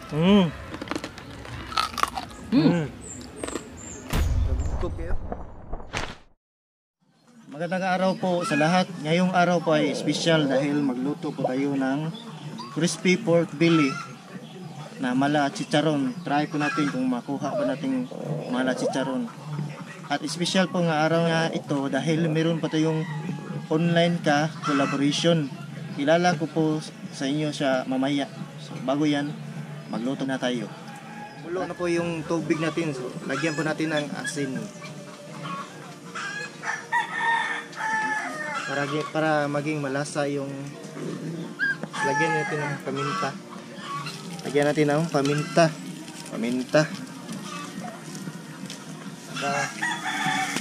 Mm. Magandang araw po sa lahat. Ngayong araw po ay special dahil magluto po tayo ng crispy pork belly na mala chicharon. Try po natin kung makuha ba natin mala chicharon. At special po nga araw nga ito dahil meron pa tayong online collaboration. Kilala ko po sa inyo siya mamaya. So bago yan, magluto na tayo. Kulo na po yung tubig natin. So lagyan po natin ng asin. Para maging malasa yung lagyan natin ng paminta. Lagyan natin ng paminta.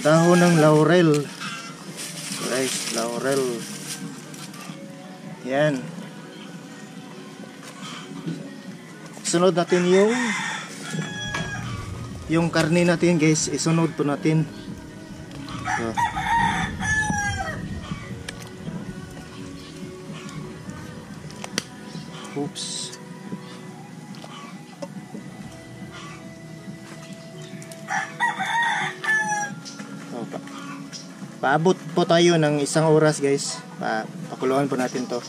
Dahon ng laurel. Guys, laurel. Yan. Sunod natin yung karne natin, guys. Isunod po natin. So, oops. So, paabot po tayo ng 1 oras, guys. Pakuluan po natin to.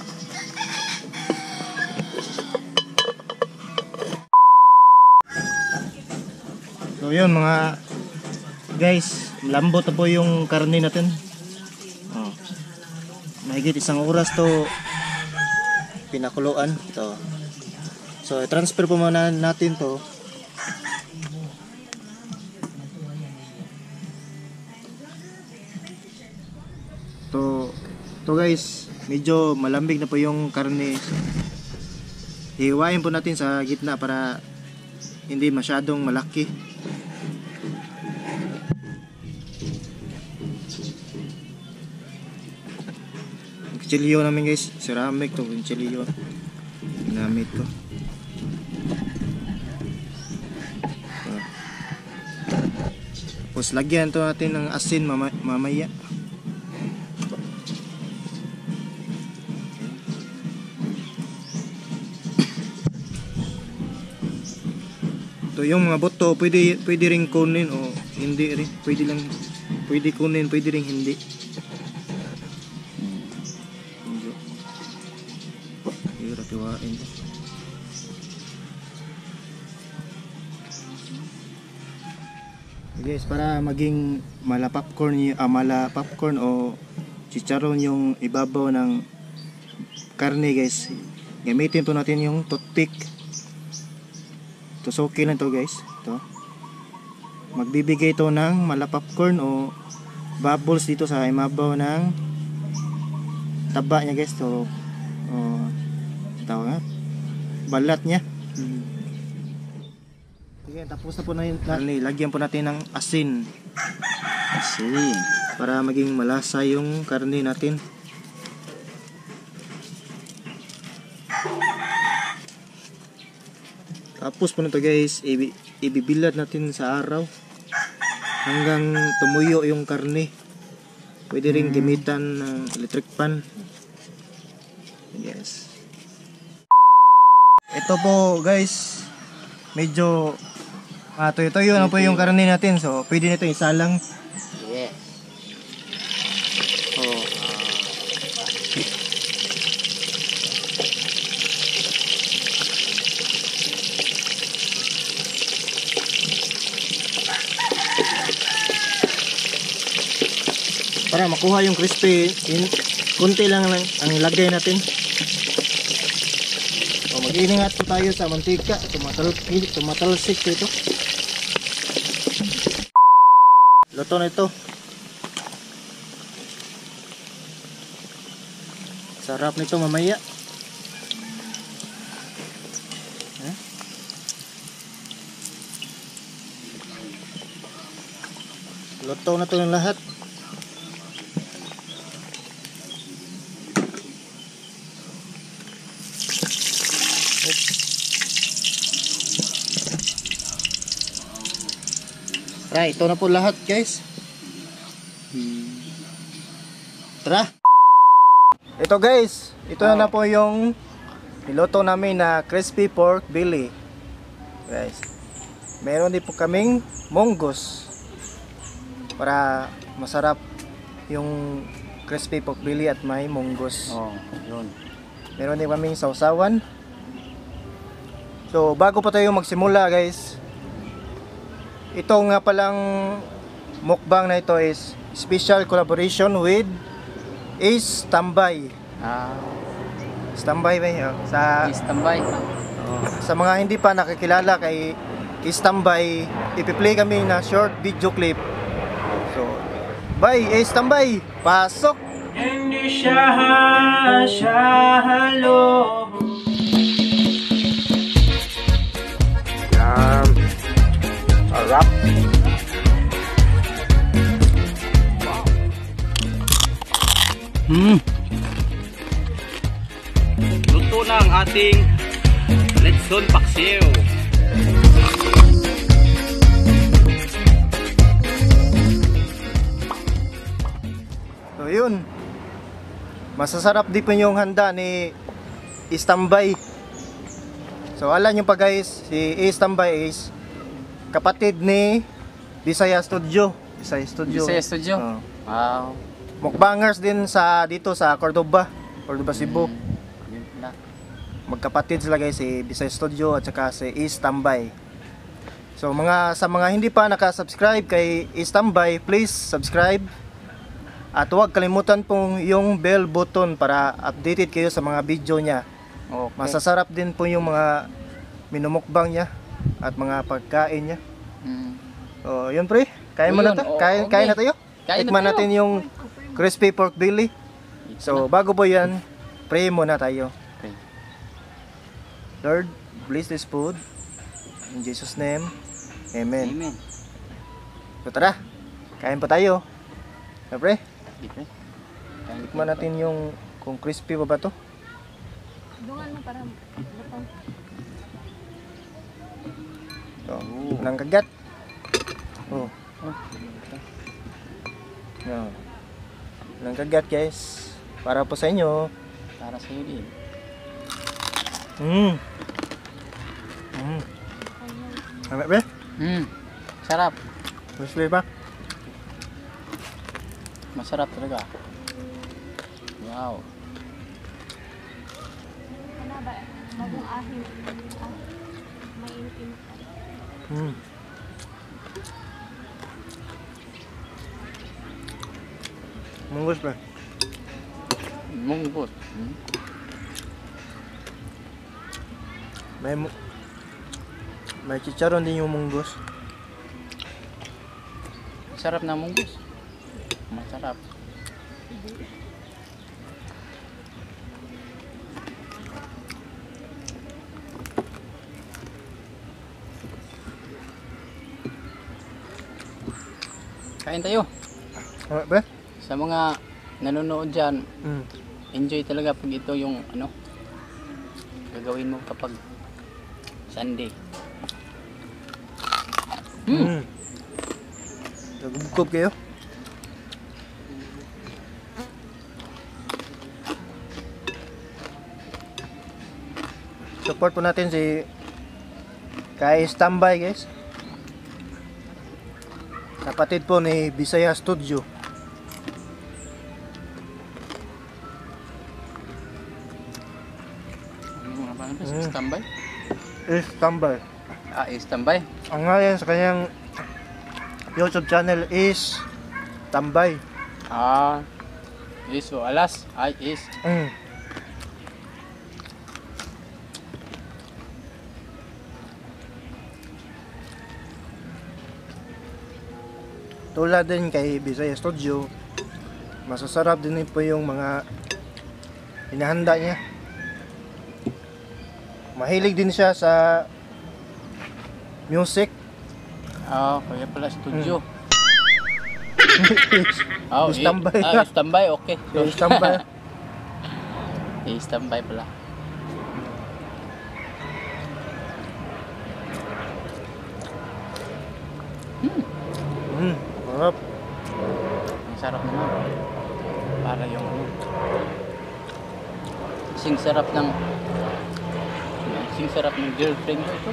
So yun mga guys, lambot na po yung karne natin. Mahigit 1 oras to pinakuluan to. So transfer po muna natin to. To guys, medyo malambig na po yung karne. Hiwain po natin sa gitna para hindi masyadong malaki. Chiliyo namin guys, ceramic to, yung chiliyo ginamit ko. Tapos lagyan to natin ng asin mamaya. To yung mga buto, pwede ring kunin o hindi rin, pwede kunin, pwede ring hindi. Tiwain. Guys, para maging mala popcorn o chicharon yung ibabaw ng karne guys, gamitin po natin yung toothpick. Tusukin lang to guys. Ito. Magbibigay to ng mala popcorn o bubbles dito sa ibabaw ng taba niya guys. So, balat niya. Sige, tapos na po na yun. Lagyan po natin ng asin para maging malasa yung karne natin. Tapos po na ito guys, ibibilad natin sa araw hanggang tumuyo yung karne. Pwede rin gamitan ng electric pan. Yes. Ito po guys, medyo tuyo-tuyo na po yung karne natin. So pwede nito isalang. Yes. Oh. Para makuha yung crispy, kunti lang ang lagay natin. Mag-iingat po tayo sa mantika. Tumatalsik ito. Luto na ito. Sarap nito mamaya. Luto na ito ng lahat. Right, ito na po lahat guys. Tara. Ito guys, ito na po yung niluto namin na crispy pork belly. Guys, meron din po kaming monggos para masarap yung crispy pork belly at may monggos. Oh, yun. Meron din kaming sausawan. So, bago pa tayo magsimula guys, ito nga palang mukbang na ito is special collaboration with Ace Tambay. Standby ba yun? Standby. Sa mga hindi pa nakikilala kay Tambay, ipi-play kami na short video clip. So, bye Tambay! Pasok! Hindi siya halo. Arap! Luto na ang ating Letson Paksiw. So yun, masasarap din po yung handa ni Istambay. So alam nyo pa guys, si Istambay is kapatid ni Bisaya Studio. Bisaya Studio. Bisaya Studio? Oo. Wow. Mukbangers din dito sa Cordoba, Cebu. Yun pala. Magkapatid sila guys, si Bisaya Studio at saka si Istambay. So sa mga hindi pa nakasubscribe kay Istambay, please subscribe. At huwag kalimutan pong yung bell button para updated kayo sa mga video niya. Okay. Masasarap din po yung mga minumukbang niya at mga pagkain niya. So yun pre, kain mo na Yun, to? Kain na tayo? Kain na Tikman tayo. natin yung crispy pork belly. So bago po yan, pray muna tayo. Okay. Lord, bless this food. In Jesus' name, Amen. Amen. So tara, kain pa tayo. Pre, Dito. Kain tikman natin yung kung crispy pa ba to. Dungan mo para lutong. So, walang kagat. Oh. No. Walang kagat guys. Para po sa inyo. Para sa iyo din. Ano ba? Sarap. Crispy ba? Masarap talaga. Wow. Ano ba? Bagong ahim. May init. Munggus ba? Munggot. May chicharon din yung munggus. Sarap na munggus. Masarap. Kain tayo. Ano ba? Sa mga nanonood dyan, Mm. enjoy talaga pag ito yung gagawin mo kapag Sunday. Nagubkob kayo? Support po natin si kay Standby guys. Kapatid po ni Bisaya Studio. Ano ba? Standby? Standby. Standby. Ang ngayon sa kanyang YouTube channel is Tambay. Is o alas. Is. Tulad din kay Bisaya Studio, masasarap din po yung mga hinahanda niya. Mahilig din siya sa music. Kaya pala studio. Standby. Standby, okay. Si Standby. Standby pala. Sarap. Ang sarap naman. Para yung kasing sarap ng Kasing sarap ng girlfriend ko ito.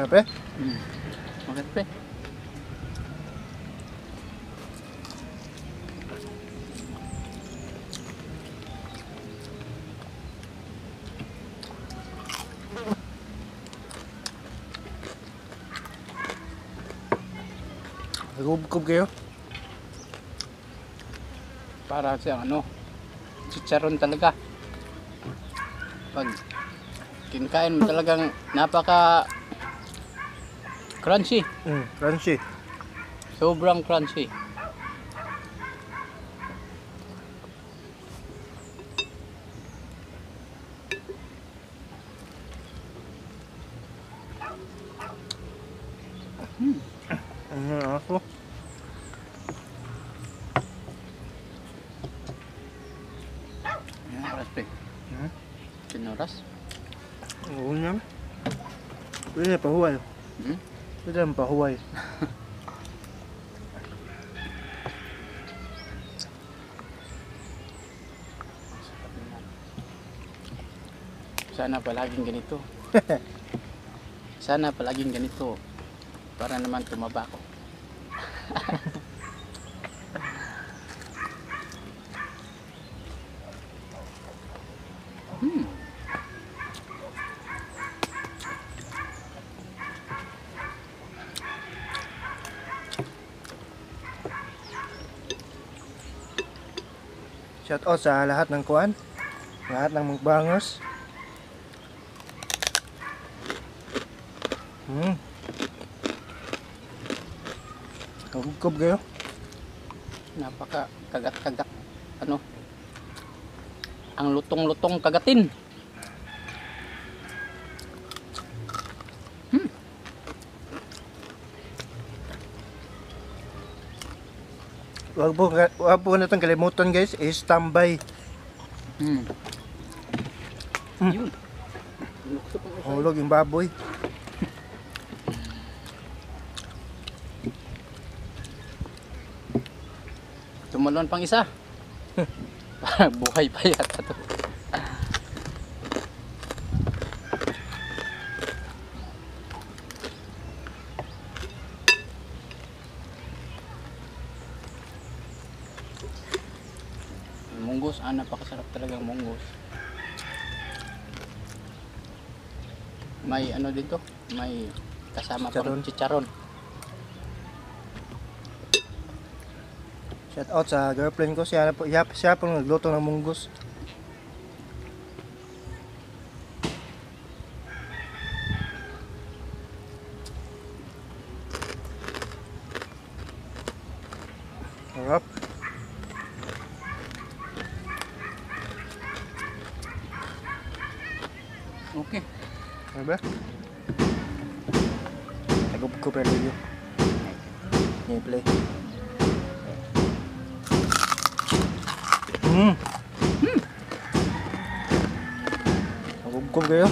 Pre? Magat pre. Nagubkob kayo? Para siyang ano, chicharon talaga. Pag kinakain mo talagang napaka crunchy. Crunchy. Sobrang crunchy. Ako. Yan, oras pre. Kinoras? Oo naman. Pwede na pahuway. Pwede na pahuway. Sana palaging ganito. Sana palaging ganito. Para naman tumaba ako. Shout out sa lahat ng kuan. Lahat ng mukbangers. Nagubkob kayo? Napaka kagat-kagat. Ano? Ang lutong-lutong kagatin. Wag po na itong kalimutan guys, i-standby. Yun. Hulog yung baboy. Tumalon pang isa. Parang buhay pa yata to. Munggos, napakasarap talagang munggos. May ano dito, may kasama pang chicharon. Shout out sa girlfriend ko, siya po nagluto ng munggos. Sarap. Okay. Ano ba? Nagubkob pa rin yun. Play. Nagubkob kayo?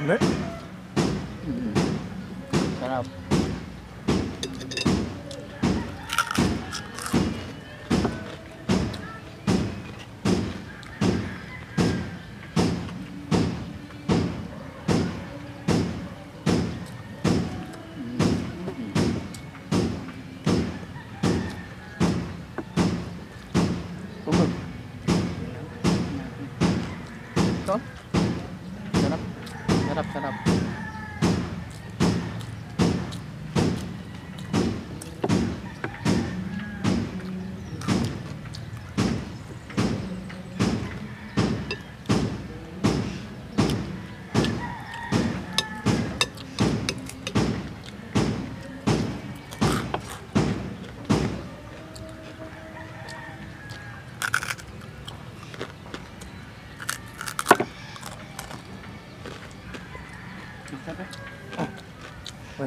Ano? Sarap. Ito? Sarap. Sarap, sarap.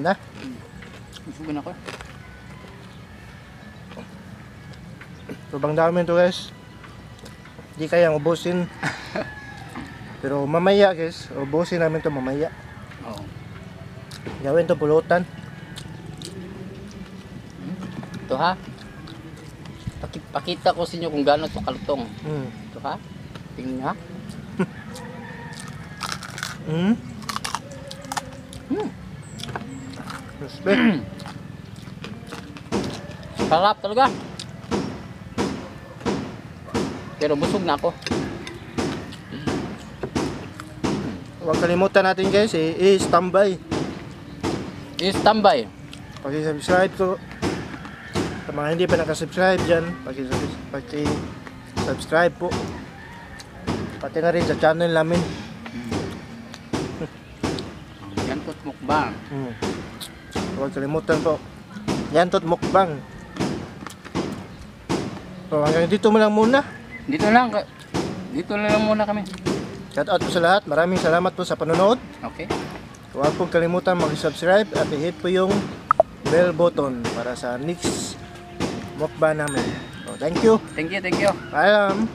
Ano? Isugan ako. Sobrang dami to guys. Di kayang ubusin. Pero mamaya guys, ubusin namin to mamaya. Oo. Gawin to pulutan. Ito ha. Pakita ko sa inyo kung gaano to kalutong. Ito ha. Tingnan niyo ha. Respect. Sarap talaga. Pero busog na ako. Huwag kalimutan natin guys, i-standby. I-standby. Paki-subscribe ko. Sa mga hindi pa nakasubscribe dyan, paki-subscribe po. Pati na rin sa channel namin. Yan to't mukbang. Huwag kalimutan po. Yan tot mukbang. So hanggang dito mo lang muna. Dito lang muna kami. Shout out po sa lahat. Maraming salamat po sa panonood. Okay? Huwag po kalimutan mag-subscribe at i-hit po yung bell button para sa next mukbang namin. So, thank you. Thank you. Paalam.